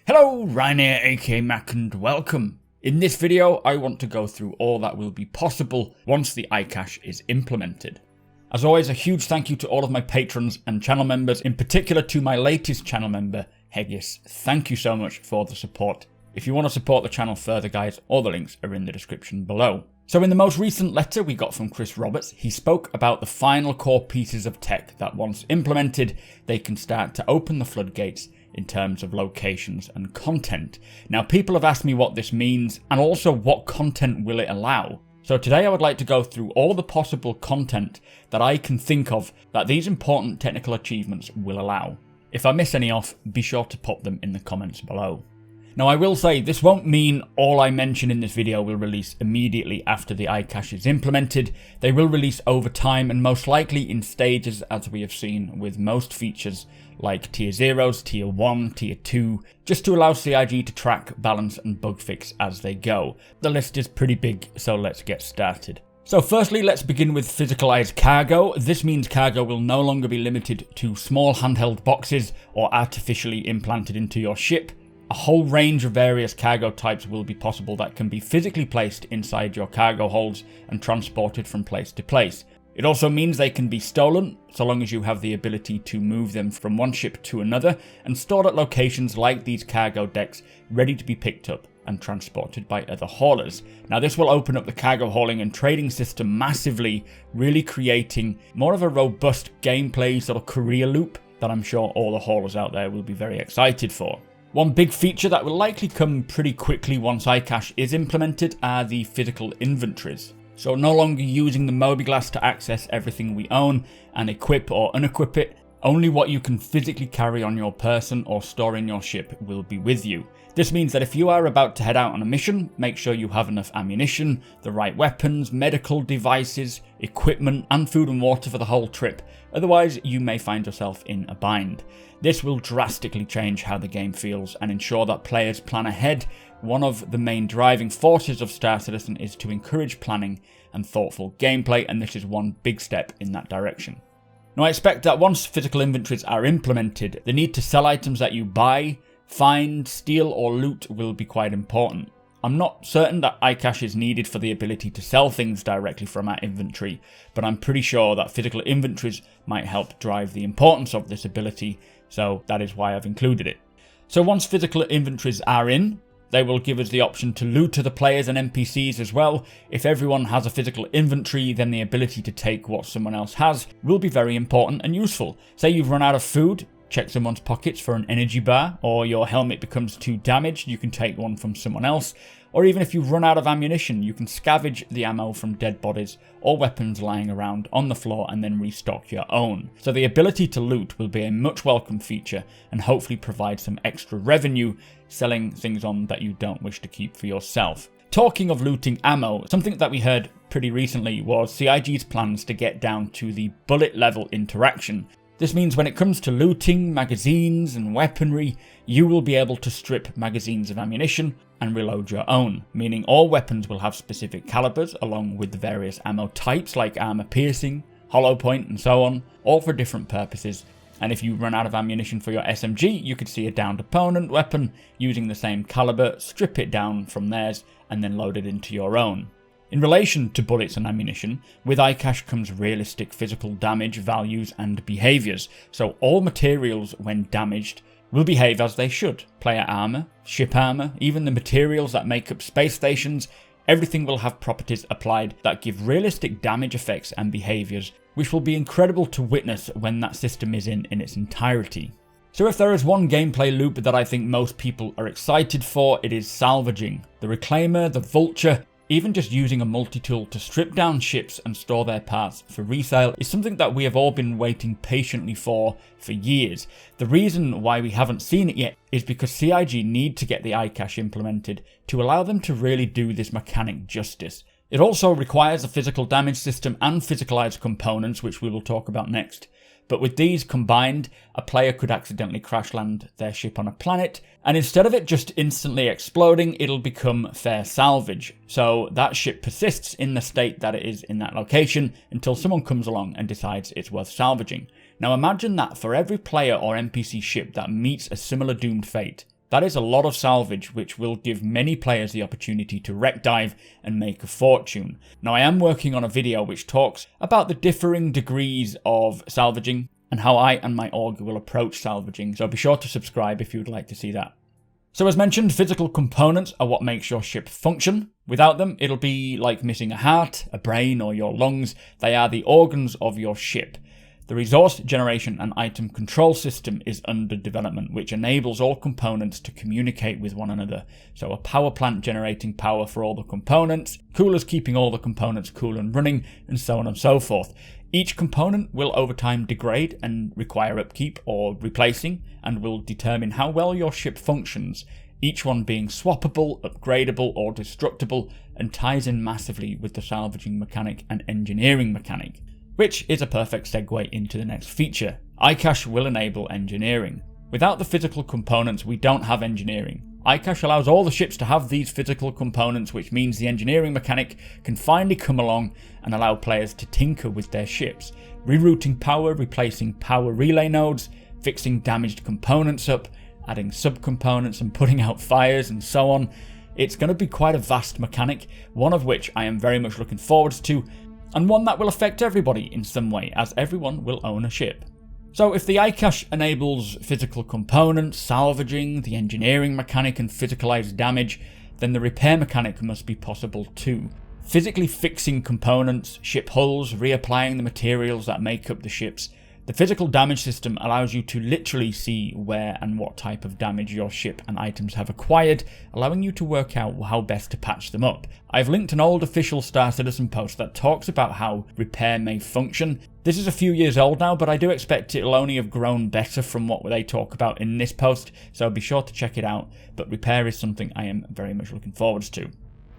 Hello, Ryan here, aka Mac, and welcome. In this video, I want to go through all that will be possible once the ICache is implemented. As always, a huge thank you to all of my patrons and channel members, in particular to my latest channel member, Hegis. Thank you so much for the support. If you want to support the channel further, guys, all the links are in the description below. So in the most recent letter we got from Chris Roberts, he spoke about the final core pieces of tech that once implemented, they can start to open the floodgates in terms of locations and content. Now, people have asked me what this means and also what content will it allow. So today I would like to go through all the possible content that I can think of that these important technical achievements will allow. If I miss any off, be sure to pop them in the comments below. Now, I will say this won't mean all I mention in this video will release immediately after the ICache is implemented. They will release over time and most likely in stages, as we have seen with most features like tier 0s, tier 1, tier 2, just to allow CIG to track, balance and bug fix as they go. The list is pretty big, so let's get started. So firstly, let's begin with physicalized cargo. This means cargo will no longer be limited to small handheld boxes or artificially implanted into your ship. A whole range of various cargo types will be possible that can be physically placed inside your cargo holds and transported from place to place. It also means they can be stolen, so long as you have the ability to move them from one ship to another and stored at locations like these cargo decks, ready to be picked up and transported by other haulers. Now, this will open up the cargo hauling and trading system massively, really creating more of a robust gameplay sort of career loop that I'm sure all the haulers out there will be very excited for. One big feature that will likely come pretty quickly once ICache is implemented are the physical inventories. So no longer using the mobiGlas to access everything we own and equip or unequip it, only what you can physically carry on your person or store in your ship will be with you. This means that if you are about to head out on a mission, make sure you have enough ammunition, the right weapons, medical devices, equipment and food and water for the whole trip, otherwise you may find yourself in a bind. This will drastically change how the game feels and ensure that players plan ahead. One of the main driving forces of Star Citizen is to encourage planning and thoughtful gameplay, and this is one big step in that direction. Now, I expect that once physical inventories are implemented, the need to sell items that you buy, find, steal or loot will be quite important. I'm not certain that ICache is needed for the ability to sell things directly from our inventory, but I'm pretty sure that physical inventories might help drive the importance of this ability, so that is why I've included it. So once physical inventories are in, they will give us the option to loot other players and NPCs as well. If everyone has a physical inventory, then the ability to take what someone else has will be very important and useful. Say you've run out of food, check someone's pockets for an energy bar, or your helmet becomes too damaged, you can take one from someone else. Or even if you run out of ammunition, you can scavenge the ammo from dead bodies or weapons lying around on the floor and then restock your own. So the ability to loot will be a much welcome feature and hopefully provide some extra revenue selling things on that you don't wish to keep for yourself. Talking of looting ammo, something that we heard pretty recently was CIG's plans to get down to the bullet level interaction. This means when it comes to looting, magazines and weaponry, you will be able to strip magazines of ammunition and reload your own, meaning all weapons will have specific calibers along with the various ammo types like armor piercing, hollow point and so on, all for different purposes. And if you run out of ammunition for your SMG, you could see a downed opponent weapon using the same caliber, strip it down from theirs and then load it into your own. In relation to bullets and ammunition, with ICache comes realistic physical damage, values and behaviours, so all materials when damaged will behave as they should. Player armour, ship armour, even the materials that make up space stations, everything will have properties applied that give realistic damage effects and behaviours, which will be incredible to witness when that system is in its entirety. So if there is one gameplay loop that I think most people are excited for, it is salvaging. The Reclaimer, the Vulture, even just using a multi-tool to strip down ships and store their parts for resale is something that we have all been waiting patiently for years. The reason why we haven't seen it yet is because CIG need to get the ICache implemented to allow them to really do this mechanic justice. It also requires a physical damage system and physicalized components, which we will talk about next. But with these combined, a player could accidentally crash land their ship on a planet, and instead of it just instantly exploding, it'll become fair salvage. So that ship persists in the state that it is in that location until someone comes along and decides it's worth salvaging. Now imagine that for every player or NPC ship that meets a similar doomed fate, That is a lot of salvage, which will give many players the opportunity to wreck dive and make a fortune. Now I am working on a video which talks about the differing degrees of salvaging and how I and my org will approach salvaging, so be sure to subscribe if you would like to see that. So as mentioned, physical components are what makes your ship function. Without them, it'll be like missing a heart, a brain, or your lungs. They are the organs of your ship. The resource generation and item control system is under development, which enables all components to communicate with one another. So a power plant generating power for all the components, coolers keeping all the components cool and running, and so on and so forth. Each component will over time degrade and require upkeep or replacing, and will determine how well your ship functions, each one being swappable, upgradable, or destructible, and ties in massively with the salvaging mechanic and engineering mechanic, which is a perfect segue into the next feature. ICache will enable engineering. Without the physical components, we don't have engineering. ICache allows all the ships to have these physical components, which means the engineering mechanic can finally come along and allow players to tinker with their ships, rerouting power, replacing power relay nodes, fixing damaged components up, adding subcomponents and putting out fires and so on. It's going to be quite a vast mechanic, one of which I am very much looking forward to, and one that will affect everybody in some way, as everyone will own a ship. So if the ICache enables physical components, salvaging, the engineering mechanic and physicalized damage, then the repair mechanic must be possible too. Physically fixing components, ship hulls, reapplying the materials that make up the ships. The physical damage system allows you to literally see where and what type of damage your ship and items have acquired, allowing you to work out how best to patch them up. I've linked an old official Star Citizen post that talks about how repair may function. This is a few years old now, but I do expect it'll only have grown better from what they talk about in this post, so be sure to check it out, but repair is something I am very much looking forward to.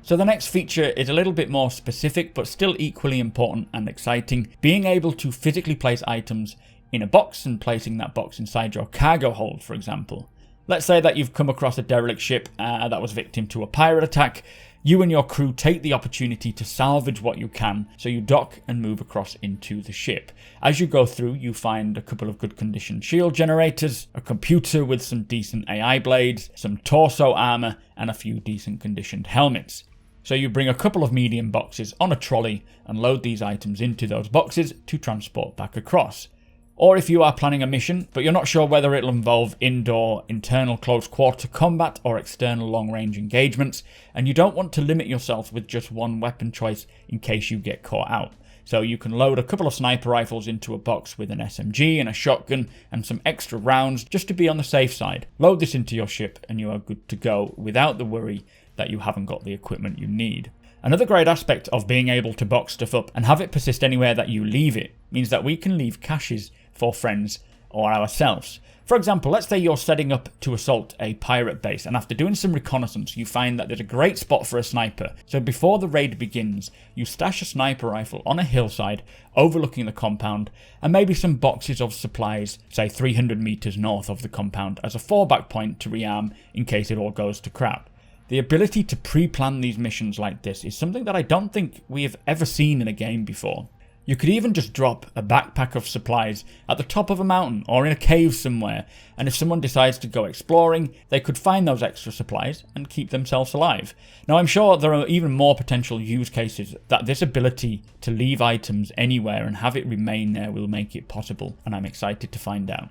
So the next feature is a little bit more specific, but still equally important and exciting, being able to physically place items in a box and placing that box inside your cargo hold, for example. Let's say that you've come across a derelict ship that was victim to a pirate attack. You and your crew take the opportunity to salvage what you can, so you dock and move across into the ship. As you go through, you find a couple of good condition shield generators, a computer with some decent AI blades, some torso armor, and a few decent conditioned helmets. So you bring a couple of medium boxes on a trolley and load these items into those boxes to transport back across. Or if you are planning a mission, but you're not sure whether it'll involve indoor, internal close quarter combat or external long range engagements, and you don't want to limit yourself with just one weapon choice in case you get caught out. So you can load a couple of sniper rifles into a box with an SMG and a shotgun and some extra rounds just to be on the safe side. Load this into your ship and you are good to go without the worry that you haven't got the equipment you need. Another great aspect of being able to box stuff up and have it persist anywhere that you leave it means that we can leave caches for friends or ourselves. For example, let's say you're setting up to assault a pirate base, and after doing some reconnaissance you find that there's a great spot for a sniper. So before the raid begins, you stash a sniper rifle on a hillside overlooking the compound, and maybe some boxes of supplies, say 300 meters north of the compound, as a fallback point to rearm in case it all goes to crap. The ability to pre-plan these missions like this is something that I don't think we have ever seen in a game before. You could even just drop a backpack of supplies at the top of a mountain or in a cave somewhere, and if someone decides to go exploring, they could find those extra supplies and keep themselves alive. Now I'm sure there are even more potential use cases that this ability to leave items anywhere and have it remain there will make it possible, and I'm excited to find out.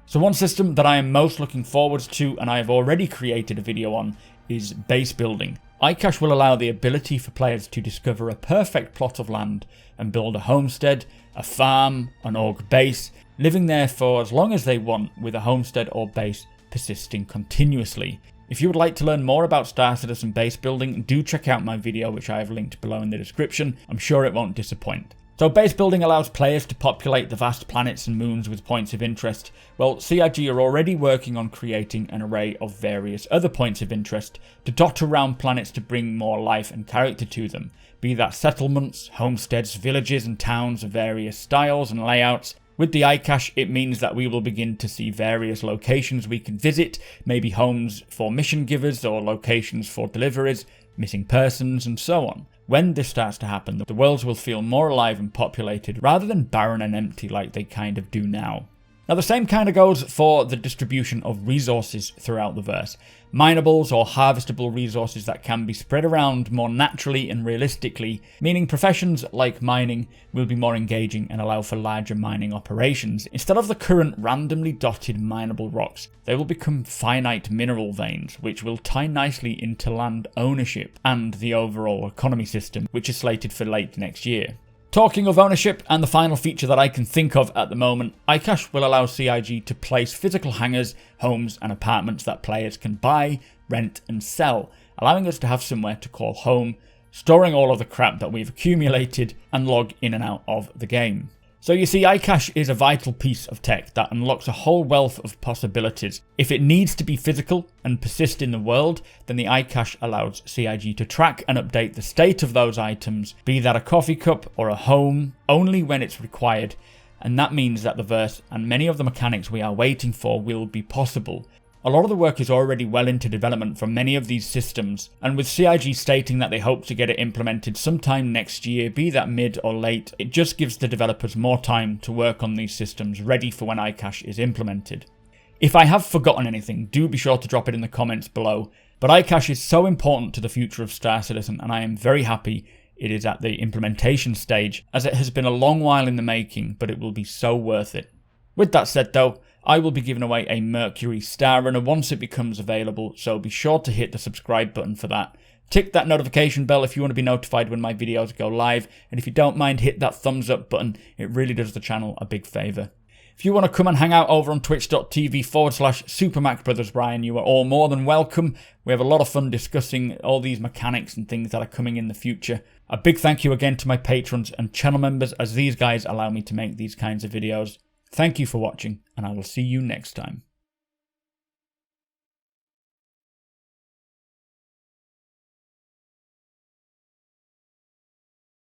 So one system that I am most looking forward to, and I have already created a video on, is base building. ICache will allow the ability for players to discover a perfect plot of land and build a homestead, a farm, an org base, living there for as long as they want, with a homestead or base persisting continuously. If you would like to learn more about Star Citizen base building, do check out my video which I have linked below in the description. I'm sure it won't disappoint. So base building allows players to populate the vast planets and moons with points of interest. Well, CIG are already working on creating an array of various other points of interest to dot around planets to bring more life and character to them, be that settlements, homesteads, villages and towns of various styles and layouts. With the ICache, it means that we will begin to see various locations we can visit, maybe homes for mission givers or locations for deliveries, missing persons and so on. When this starts to happen, the worlds will feel more alive and populated rather than barren and empty like they kind of do now. Now the same kind of goes for the distribution of resources throughout the verse. Minables or harvestable resources that can be spread around more naturally and realistically, meaning professions like mining will be more engaging and allow for larger mining operations. Instead of the current randomly dotted mineable rocks, they will become finite mineral veins, which will tie nicely into land ownership and the overall economy system, which is slated for late next year. Talking of ownership, and the final feature that I can think of at the moment, ICache will allow CIG to place physical hangars, homes and apartments that players can buy, rent and sell, allowing us to have somewhere to call home, storing all of the crap that we've accumulated and log in and out of the game. So you see, ICache is a vital piece of tech that unlocks a whole wealth of possibilities. If it needs to be physical and persist in the world, then the ICache allows CIG to track and update the state of those items, be that a coffee cup or a home, only when it's required. And that means that the verse and many of the mechanics we are waiting for will be possible. A lot of the work is already well into development for many of these systems, and with CIG stating that they hope to get it implemented sometime next year, be that mid or late, it just gives the developers more time to work on these systems ready for when ICache is implemented. If I have forgotten anything, do be sure to drop it in the comments below, but ICache is so important to the future of Star Citizen, and I am very happy it is at the implementation stage, as it has been a long while in the making, but it will be so worth it. With that said though, I will be giving away a Mercury Star Runner once it becomes available, so be sure to hit the subscribe button for that. Tick that notification bell if you want to be notified when my videos go live, and if you don't mind, hit that thumbs up button, it really does the channel a big favour. If you want to come and hang out over on twitch.tv/supermacbrothers, Brian, you are all more than welcome. We have a lot of fun discussing all these mechanics and things that are coming in the future. A big thank you again to my patrons and channel members, as these guys allow me to make these kinds of videos. Thank you for watching, and I will see you next time.